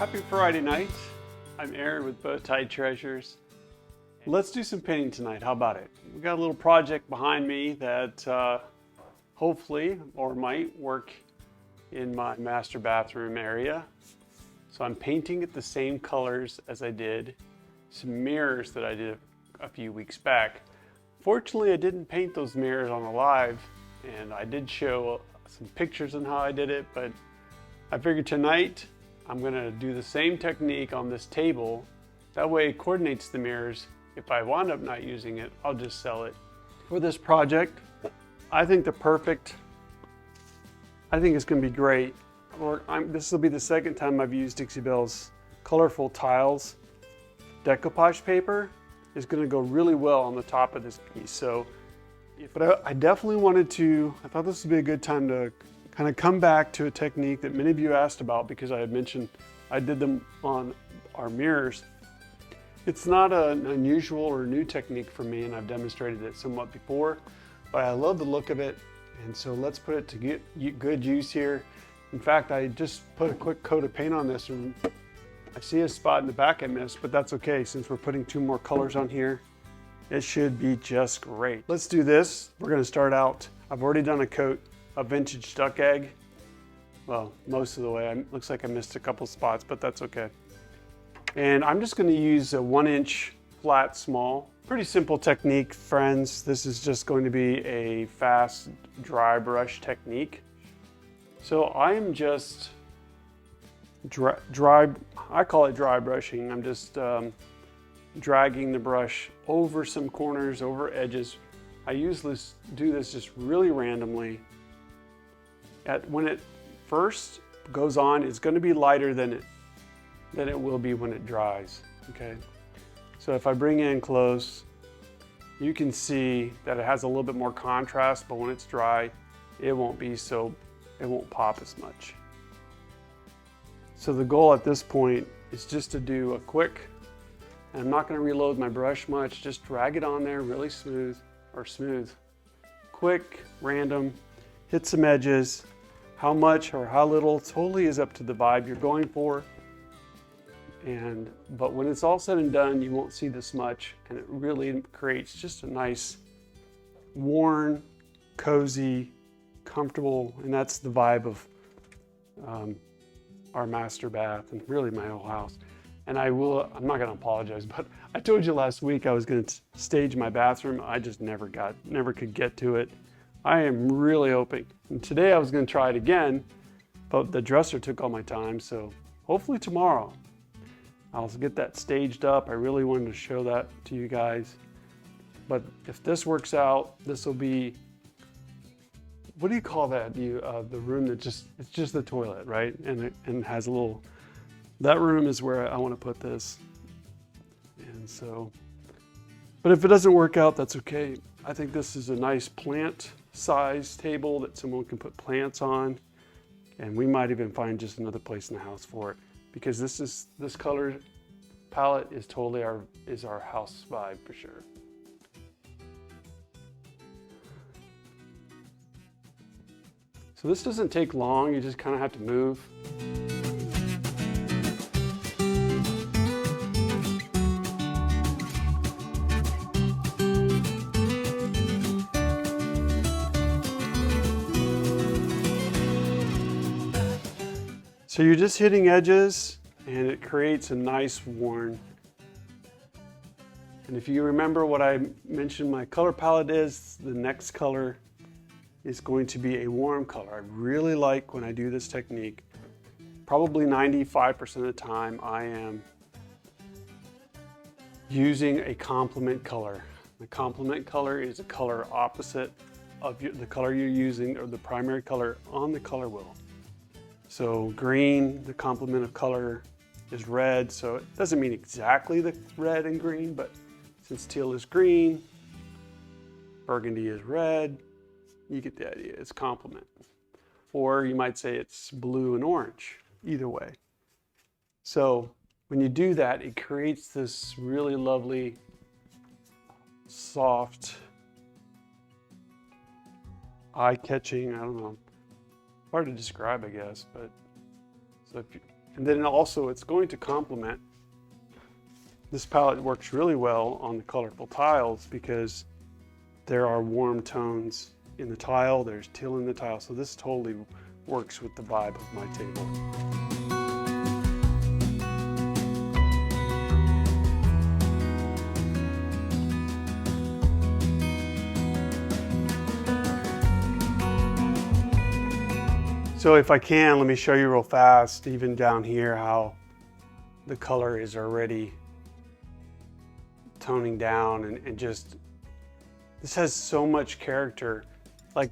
Happy Friday night. I'm Aaron with Bowtie Treasures. Let's do some painting tonight. How about it? We got a little project behind me that hopefully or might work in my master bathroom area. So I'm painting it the same colors as I did some mirrors that I did a few weeks back. Fortunately, I didn't paint those mirrors on the live, and I did show some pictures on how I did it, but I figured tonight I'm gonna do the same technique on this table. That way it coordinates the mirrors. If I wind up not using it, I'll just sell it. For this project, I think it's gonna be great. This will be the second time I've used Dixie Belle's colorful tiles. Decoupage paper is gonna go really well on the top of this piece. So, but I definitely I thought this would be a good time to kind of come back to a technique that many of you asked about, because I had mentioned I did them on our mirrors. It's not an unusual or new technique for me, and I've demonstrated it somewhat before, but I love the look of it, and so let's put it to get good use here. In fact, I just put a quick coat of paint on this, and I see a spot in the back I missed, but that's okay since we're putting two more colors on here. It should be just great. Let's do this. We're gonna start out. I've already done a coat of vintage duck egg. Well, most of the way. Looks like I missed a couple spots, but that's okay. And I'm just gonna use a 1-inch flat small. Pretty simple technique, friends. This is just going to be a fast dry brush technique. So I'm just I call it dry brushing. I'm just dragging the brush over some corners, over edges. I usually do this just really randomly. When it first goes on, it's going to be lighter than it will be when it dries. Okay, so if I bring in close, you can see that it has a little bit more contrast, but when it's dry, it won't pop as much. So the goal at this point is just to do a quick, and I'm not going to reload my brush much, just drag it on there really smooth, quick, random, hit some edges. How much or how little totally is up to the vibe you're going for. But when it's all said and done, you won't see this much, and it really creates just a nice, worn, cozy, comfortable, and that's the vibe of our master bath and really my whole house. And I'm not gonna apologize, but I told you last week I was gonna stage my bathroom. I just never could get to it. I am really hoping. And today I was gonna try it again, but the dresser took all my time, so hopefully tomorrow I'll get that staged up. I really wanted to show that to you guys. But if this works out, this will be, what do you call that? The room that it's just the toilet, right? And it has a little, that room is where I wanna put this. And so, but if it doesn't work out, that's okay. I think this is a nice plant size table that someone can put plants on, and we might even find just another place in the house for it, because this color palette is totally our house vibe for sure. So this doesn't take long, you just kind of have to move. So you're just hitting edges, and it creates a nice worn. And if you remember what I mentioned my color palette is, the next color is going to be a warm color. I really like when I do this technique. Probably 95% of the time I am using a complement color. The complement color is a color opposite of the color you're using, or the primary color on the color wheel. So green, the complement of color is red, so it doesn't mean exactly the red and green, but since teal is green, burgundy is red, you get the idea, it's complement. Or you might say it's blue and orange, either way. So when you do that, it creates this really lovely, soft, eye-catching, I don't know, hard to describe, I guess, but so And then also it's going to complement. This palette works really well on the colorful tiles because there are warm tones in the tile, there's teal in the tile, so this totally works with the vibe of my table. So if I can, let me show you real fast, even down here, how the color is already toning down and just, this has so much character. Like,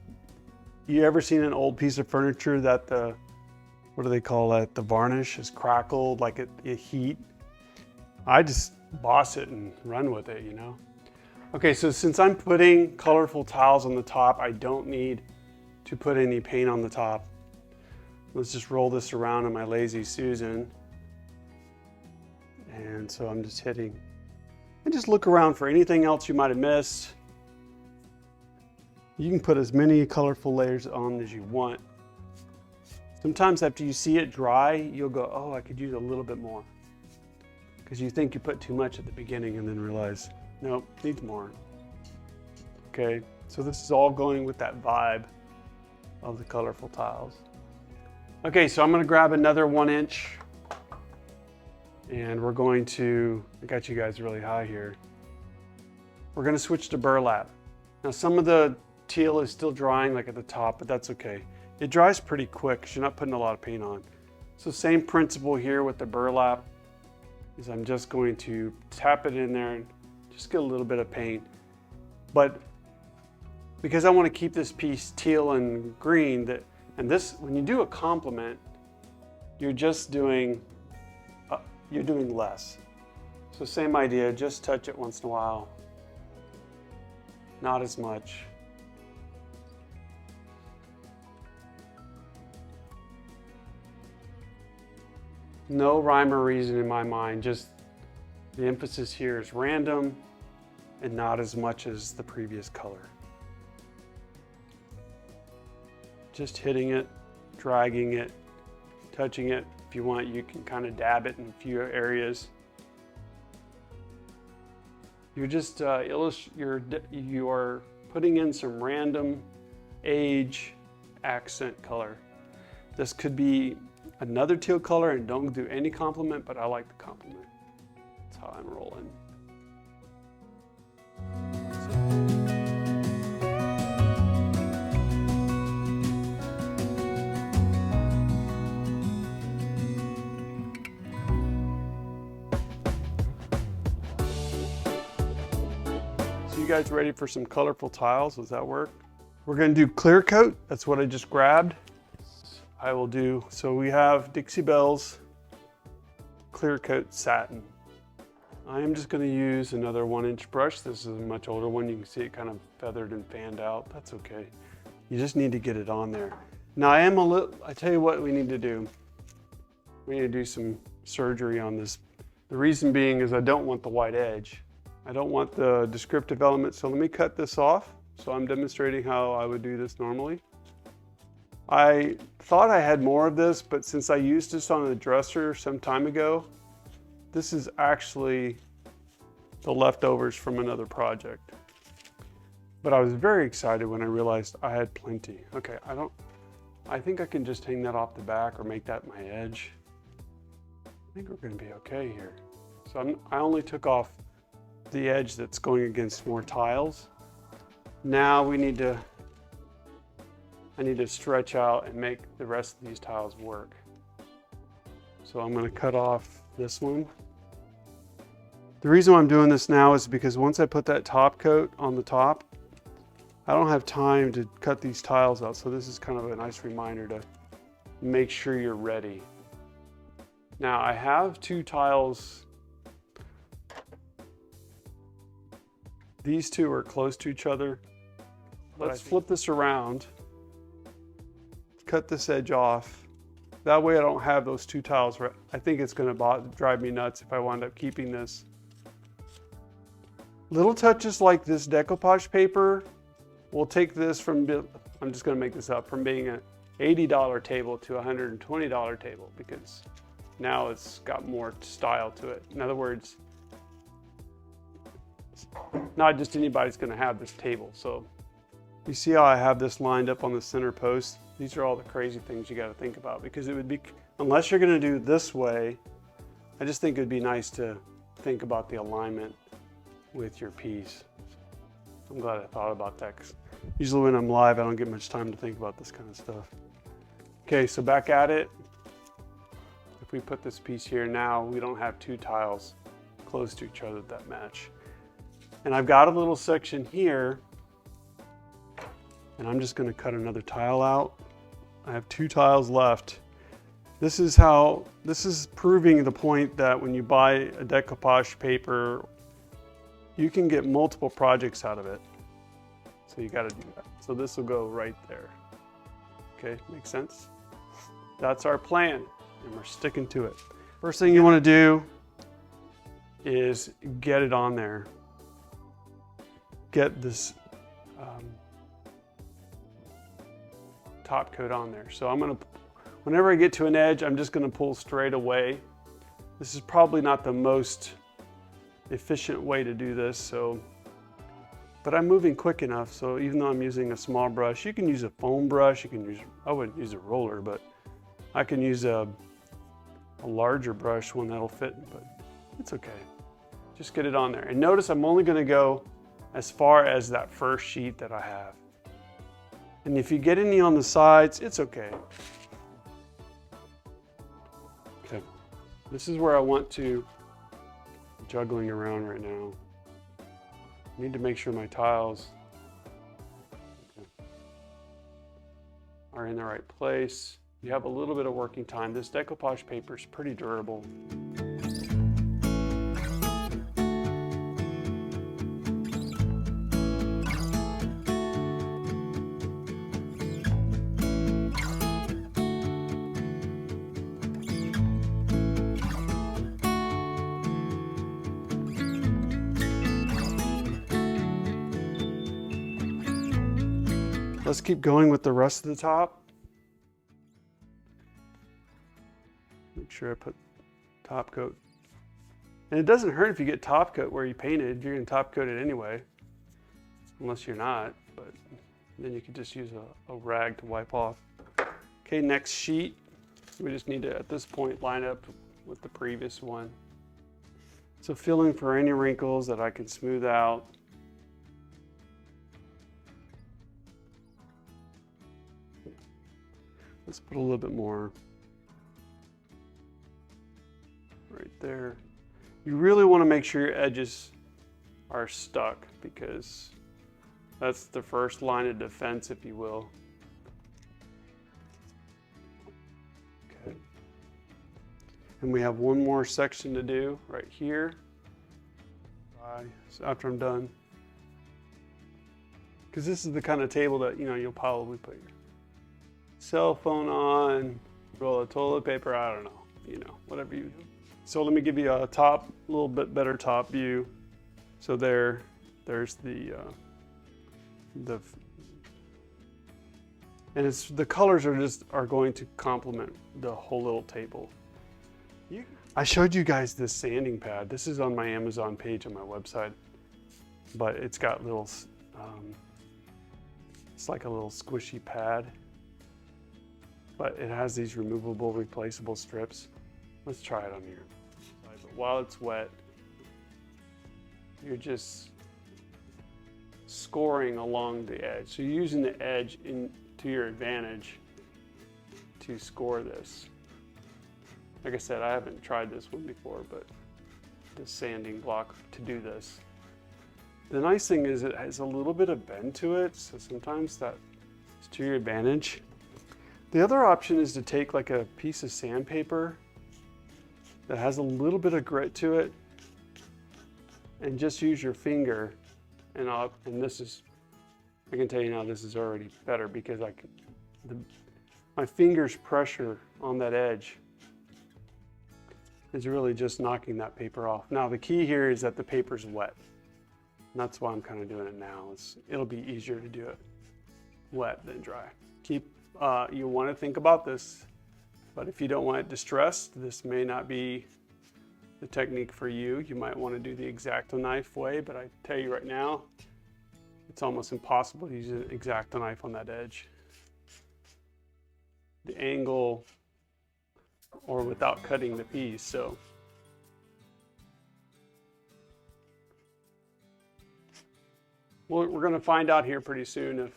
you ever seen an old piece of furniture that the, what do they call that? The varnish is crackled, like it heat. I just boss it and run with it, you know? Okay, so since I'm putting colorful tiles on the top, I don't need to put any paint on the top. Let's just roll this around in my Lazy Susan. And so I'm just hitting, and just look around for anything else you might have missed. You can put as many colorful layers on as you want. Sometimes after you see it dry, you'll go, oh, I could use a little bit more. Because you think you put too much at the beginning and then realize, nope, needs more. Okay, so this is all going with that vibe of the colorful tiles. Okay, so I'm going to grab another 1-inch and we're going to, I got you guys really high here. We're going to switch to burlap. Now some of the teal is still drying like at the top, but that's okay. It dries pretty quick because you're not putting a lot of paint on. So same principle here with the burlap is I'm just going to tap it in there and just get a little bit of paint. But because I want to keep this piece teal and green, and this, when you do a complement, you're just doing, you're doing less. So same idea, just touch it once in a while. Not as much. No rhyme or reason in my mind, just the emphasis here is random and not as much as the previous color. Just hitting it, dragging it, touching it. If you want, you can kind of dab it in a few areas. You're just you are putting in some random age accent color. This could be another teal color, and don't do any complement, but I like the complement. That's how I'm rolling. You guys ready for some colorful tiles? Does that work? We're going to do clear coat. That's what I just grabbed. I will do, so we have Dixie Belle's clear coat satin. I am just going to use another 1-inch brush. This is a much older one. You can see it kind of feathered and fanned out. That's okay. You just need to get it on there. Now I tell you what we need to do. We need to do some surgery on this. The reason being is I don't want the white edge. I don't want the descriptive element, so let me cut this off. So I'm demonstrating how I would do this normally. I thought I had more of this, but since I used this on a dresser some time ago, this is actually the leftovers from another project. But I was very excited when I realized I had plenty. Okay, I think I can just hang that off the back or make that my edge. I think we're gonna be okay here. So I only took off the edge that's going against more tiles. Now I need to stretch out and make the rest of these tiles work. So I'm going to cut off this one. The reason why I'm doing this now is because once I put that top coat on the top, I don't have time to cut these tiles out. So this is kind of a nice reminder to make sure you're ready. Now I have 2 tiles. These 2 are close to each other. Let's flip this around, cut this edge off. That way I don't have those 2 tiles. I think it's gonna drive me nuts if I wind up keeping this. Little touches like this decoupage paper will take this from, I'm just gonna make this up, from being an $80 table to a $120 table, because now it's got more style to it. In other words, not just anybody's going to have this table. So you see how I have this lined up on the center post? These are all the crazy things you got to think about, because it would be, unless you're going to do it this way, I just think it would be nice to think about the alignment with your piece. I'm glad I thought about that, because usually when I'm live, I don't get much time to think about this kind of stuff. Okay, so back at it. If we put this piece here now, we don't have two tiles close to each other that match. And I've got a little section here, and I'm just going to cut another tile out. I have two tiles left. This is proving the point that when you buy a decoupage paper, you can get multiple projects out of it. So you got to do that. So this will go right there. Okay, makes sense? That's our plan, and we're sticking to it. First thing you want to do is get it on there. Get this top coat on there. So I'm going to, whenever I get to an edge, I'm just going to pull straight away. This is probably not the most efficient way to do this, but I'm moving quick enough, so even though I'm using a small brush, you can use a foam brush, I wouldn't use a roller, but I can use a larger brush, one that'll fit, but it's okay. Just get it on there. And notice I'm only going to go as far as that first sheet that I have. And if you get any on the sides, it's okay. Okay, this is where I want to, juggling around right now. I need to make sure my tiles are in the right place. You have a little bit of working time. This decoupage paper is pretty durable. Let's keep going with the rest of the top. Make sure I put top coat. And it doesn't hurt if you get top coat where you painted. You're going to top coat it anyway, unless you're not, but then you can just use a rag to wipe off. Okay, next sheet. We just need to, at this point, line up with the previous one. So feeling for any wrinkles that I can smooth out. Let's put a little bit more right there. You really want to make sure your edges are stuck, because that's the first line of defense, if you will. Okay. And we have one more section to do right here. So after I'm done. Because this is the kind of table that, you know, you'll probably put your cell phone on, roll of toilet paper, I don't know, you know, whatever you do. So let me give you a little bit better top view. So there's the and the colors are going to complement the whole little table. I showed you guys this sanding pad. This is on my Amazon page on my website, but it's got little, it's like a little squishy pad. But it has these removable, replaceable strips. Let's try it on here. But while it's wet, you're just scoring along the edge. So you're using the edge to your advantage to score this. Like I said, I haven't tried this one before, but the sanding block to do this. The nice thing is it has a little bit of bend to it, so sometimes that is to your advantage. The other option is to take like a piece of sandpaper that has a little bit of grit to it and just use your finger, and this is, I can tell you now, this is already better because my finger's pressure on that edge is really just knocking that paper off. Now the key here is that the paper's wet. And that's why I'm kind of doing it now. It'll be easier to do it wet than dry. You want to think about this. But if you don't want it distressed, this may not be the technique for you. You might want to do the X-Acto knife way, but I tell you right now, it's almost impossible to use an X-Acto knife on that edge. The angle, or without cutting the piece, so. Well, we're going to find out here pretty soon if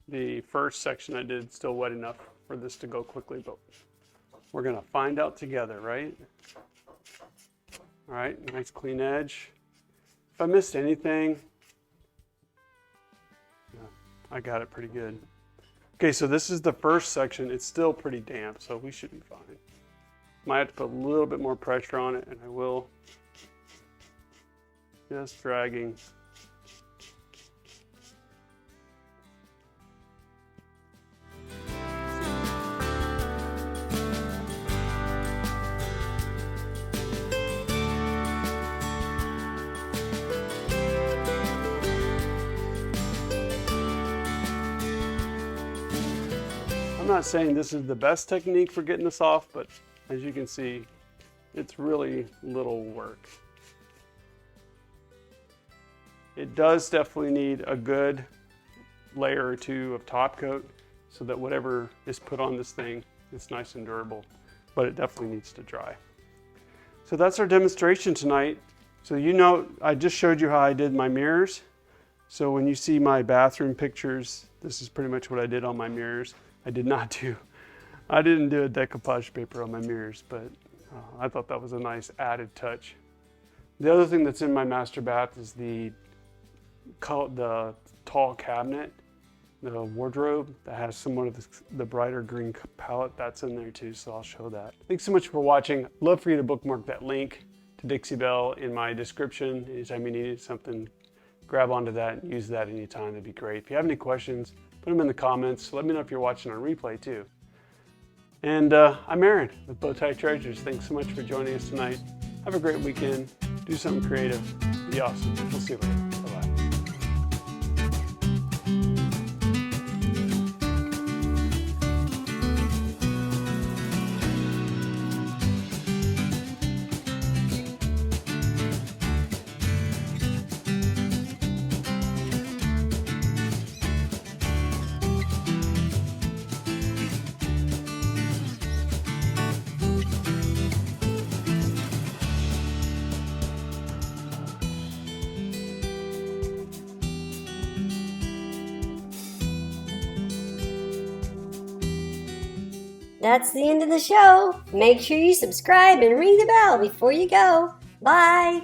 the first section I did is still wet enough for this to go quickly, but we're going to find out together, right? All right, nice clean edge. If I missed anything, yeah, I got it pretty good. Okay, so this is the first section. It's still pretty damp, so we should be fine. Might have to put a little bit more pressure on it, and I will. Just dragging. I'm not saying this is the best technique for getting this off, but as you can see, it's really little work. It does definitely need a good layer or two of top coat so that whatever is put on this thing is nice and durable, but it definitely needs to dry. So that's our demonstration tonight. So you know, I just showed you how I did my mirrors. So when you see my bathroom pictures, this is pretty much what I did on my mirrors. I didn't do a decoupage paper on my mirrors, but I thought that was a nice added touch. The other thing that's in my master bath is the tall cabinet, the wardrobe that has somewhat of the brighter green palette. That's in there too, so I'll show that. Thanks so much for watching. I'd love for you to bookmark that link to Dixie Belle in my description. Anytime you need something, grab onto that and use that anytime. That'd be great. If you have any questions, put them in the comments. Let me know if you're watching on replay too. And I'm Aaron with Bowtie Treasures. Thanks so much for joining us tonight. Have a great weekend. Do something creative. Be awesome. We'll see you later. Bye-bye. That's the end of the show. Make sure you subscribe and ring the bell before you go. Bye.